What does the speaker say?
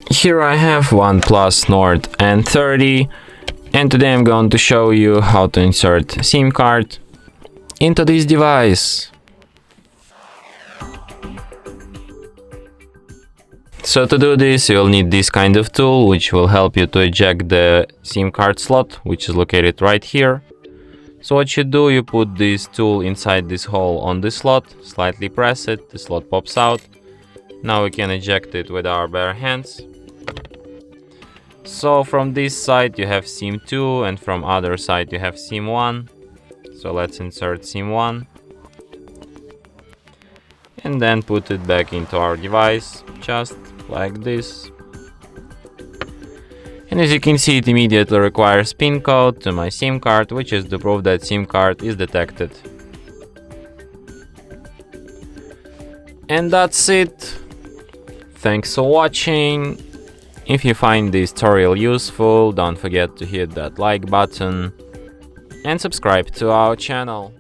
Here I have OnePlus Nord N30, and today I'm going to show you how to insert a SIM card into this device. So to do this, you'll need this kind of tool, which will help you to eject the SIM card slot, which is located right here. So what you do, you put this tool inside this hole on the slot, slightly press it, the slot pops out. Now we can eject it with our bare hands. So from this side you have SIM 2 and from other side you have SIM 1. So let's insert SIM 1. And then put it back into our device, just like this. And as you can see, it immediately requires PIN code to my SIM card, which is the proof that SIM card is detected. And that's it. Thanks for watching. If you find this tutorial useful, don't forget to hit that like button and subscribe to our channel.